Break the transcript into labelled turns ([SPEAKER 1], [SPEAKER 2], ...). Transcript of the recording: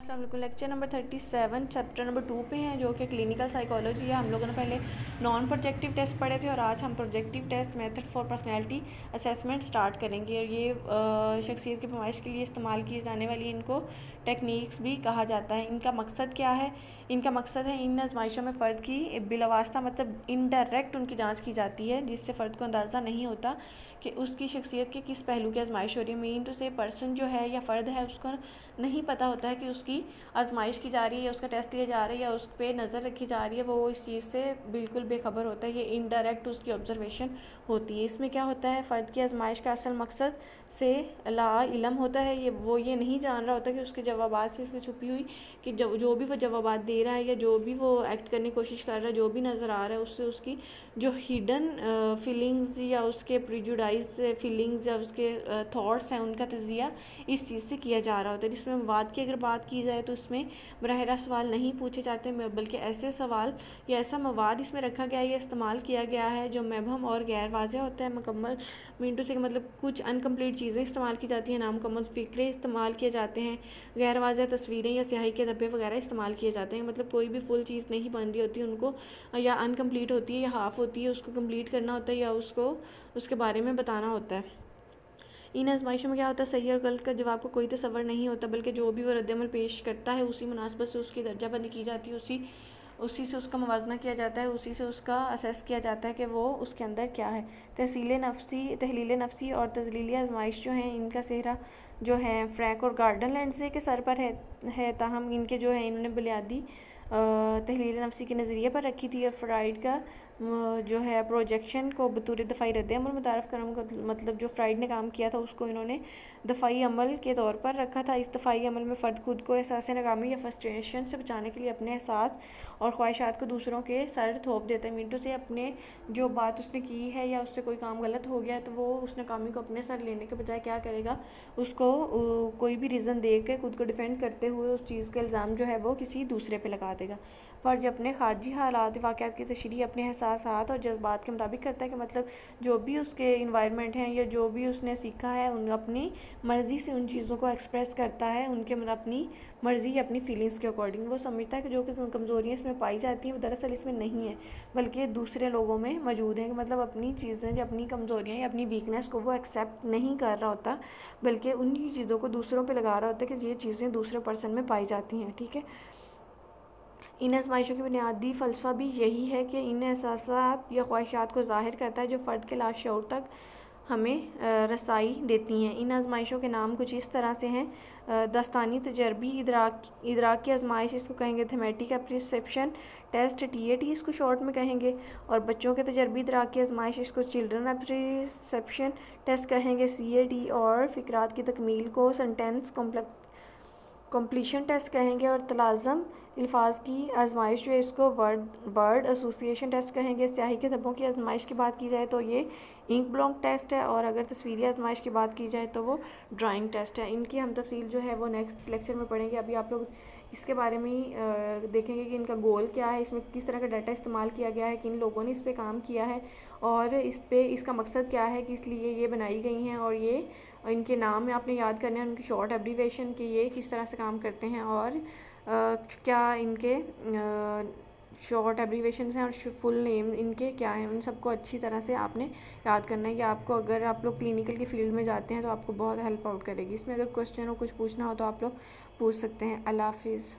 [SPEAKER 1] अस्सलाम वालेकुम। Lecture number 37 chapter number 2 पे हैं, जो कि क्लिनिकल साइकोलॉजी है। हम लोगों ने पहले नॉन प्रोजेक्टिव टेस्ट पढ़े थे और आज हम projective test method for personality assessment start करेंगे। और ये शख्सियत की पैमाइश के लिए इस्तेमाल की जाने वाली इनको टेक्निक्स भी कहा जाता है। इनका मकसद क्या है? इनका मकसद है इन आजमाइशों में फ़र्द की बिलावास्ता मतलब इनडायरेक्ट उनकी जाँच की जाती है, जिससे फ़र्द को अंदाज़ा नहीं होता कि उसकी शख्सियत के किस पहलू की आजमाइश हो रही है। मीन टू से पर्सन जो है या फ़र्द है उसको नहीं पता होता है कि उसकी आजमाइश की जा रही है या उसका टेस्ट लिया जा रहा है या उस पर नज़र रखी जा रही है। वो इस चीज़ से बिल्कुल बेखबर होता है। ये इनडायरेक्ट उसकी ऑब्जर्वेशन होती है। इसमें क्या होता है, फ़र्द की आजमाइश का असल मकसद से ला इलम होता है। ये नहीं जान रहा होता कि उसके जवाबात से इसकी छुपी हुई कि जो भी वो जवाबात दे रहा है या जो भी वो एक्ट करने की कोशिश कर रहा है, जो भी नज़र आ रहा है, उससे उसकी जो हिडन फीलिंग्स या उसके प्रिजुडाइज फीलिंग्स या उसके थॉट्स हैं, उनका तजिया इस चीज़ से किया जा रहा होता है। जिसमें मवाद की अगर बात की जाए तो इसमें बराह रास्त सवाल नहीं पूछे जाते, बल्कि ऐसे सवाल या ऐसा मवाद इसमें रखा गया या इस्तेमाल किया गया है जो महबम और गैर वाज़ेह होता है। मुकम्मल मिनटों से मतलब कुछ अनकम्प्लीट चीज़ें इस्तेमाल की जाती हैं, नामुकम्मल फ़िक्रे इस्तेमाल किए जाते हैं, गैर वाज़ेह तस्वीरें या स्याही के धब्बे वगैरह इस्तेमाल किए जाते हैं। मतलब कोई भी फुल चीज़ नहीं बन रही होती उनको, या अनकम्प्लीट होती है या हाफ़ होती है, उसको कम्प्लीट करना होता है या उसको उसके बारे में बताना होता है। इन आजमाइशों में क्या होता है, सही और गलत का जवाब को कोई तसव्वुर नहीं होता, बल्कि जो भी वो रद्दअमल पेश करता है उसी मुनासबत से उसकी दर्जाबंदी की जाती है, उसी से उसका मवाजना किया जाता है, उसी से उसका असेस किया जाता है कि वो उसके अंदर क्या है। तहलील नफ्सी और तजलीली आजमाइश जो हैं, इनका सेहरा जो है फ्रैंक और गार्डन लैंडसे के सर पर है। ताहम इनके जो है इन्होंने बुनियादी तहलील नफ्सी के नज़रिए पर रखी थी। और फ्राइड का जो है प्रोजेक्शन को बतौर दफ़ाई रद्द-ए-अमल मुतारफ़ करने मतलब जो फ्राइड ने काम किया था उसको इन्होंने दफ़ाई अमल के तौर पर रखा था। इस दफ़ाई अमल में फ़र्द खुद को एहसास नाकामी या फ्रस्ट्रेशन से बचाने के लिए अपने एहसास और ख्वाहिशात को दूसरों के सर थोप देता है। मिनटों से अपने जो बात उसने की है या उससे कोई काम गलत हो गया है तो वो उस नाकामी को अपने सर लेने के बजाय क्या करेगा, उसको कोई भी रीज़न दे के खुद को डिफेंड करते हुए उस चीज़ का इल्ज़ाम जो है वो किसी दूसरे पे लगा देगा। फ़र्द अपने खारजी हालात वाक़यात की तशरीह अपने एहसासात और जज्बात के मुताबिक करता है कि मतलब जो भी उसके इन्वायरमेंट हैं या जो भी उसने सीखा है उन अपनी मर्ज़ी से उन चीज़ों को एक्सप्रेस करता है, उनके मतलब अपनी मर्ज़ी या अपनी फीलिंग्स के अकॉर्डिंग। वो समझता है कि जो कमज़ोरियाँ इसमें पाई जाती हैं वो दरअसल इसमें नहीं है, बल्कि दूसरे लोगों में मौजूद हैं। कि मतलब अपनी चीज़ें या अपनी कमज़ोरियाँ या अपनी वीकनेस को वो एक्सेप्ट नहीं कर रहा होता, बल्कि उन्हीं चीज़ों को दूसरों पर लगा रहा होता है कि ये चीज़ें दूसरे पर्सन में पाई जाती हैं। ठीक है, इन आजमाइशों की बुनियादी फ़लसफ़ा भी यही है कि इन एहसासात या ख्वाहिशात को ज़ाहिर करता है जो फ़र्द के लाशऊर तक हमें रसाई देती हैं। इन आजमाइशों के नाम कुछ इस तरह से हैं, दस्तानी तजर्बी इदराक की आजमाइश इसको कहेंगे, थेमेटिक एप्रिसेप्शन टेस्ट TAT इसको शॉर्ट में कहेंगे, और बच्चों के तजर्बी इदराक की आजमाइश इसको चिल्ड्रन एप्रिसेप्शन टेस्ट कहेंगे CAT, और फ़िक्रात की तकमील को सेंटेंस कम्प्लीशन टेस्ट कहेंगे, और तलाज़म अल्फाज की आजमाइश जो है इसको वर्ड एसोसिएशन टेस्ट कहेंगे। स्याही के धब्बों की आजमाइश की बात की जाए तो ये इंक ब्लॉक टेस्ट है, और अगर तस्वीरी आजमाइश की बात की जाए तो वो ड्राइंग टेस्ट है। इनकी हम तफसील जो है वो नेक्स्ट लेक्चर में पढ़ेंगे। अभी आप लोग इसके बारे में देखेंगे कि इनका गोल क्या है, इसमें किस तरह का डाटा इस्तेमाल किया गया है, किन लोगों ने इस पर काम किया है और इसका मकसद क्या है, किस लिए ये बनाई गई हैं, और ये इनके नाम आपने याद करने हैं, उनकी शॉर्ट एब्रीवेशन कि ये किस तरह से काम करते हैं, और क्या इनके शॉर्ट एब्रीवेशंस हैं और फुल नेम इनके क्या हैं, उन सबको अच्छी तरह से आपने याद करना है। कि आपको अगर आप लोग क्लिनिकल की फील्ड में जाते हैं तो आपको बहुत हेल्प आउट करेगी। इसमें अगर क्वेश्चन हो कुछ पूछना हो तो आप लोग पूछ सकते हैं। अल्लाह हाफिज़।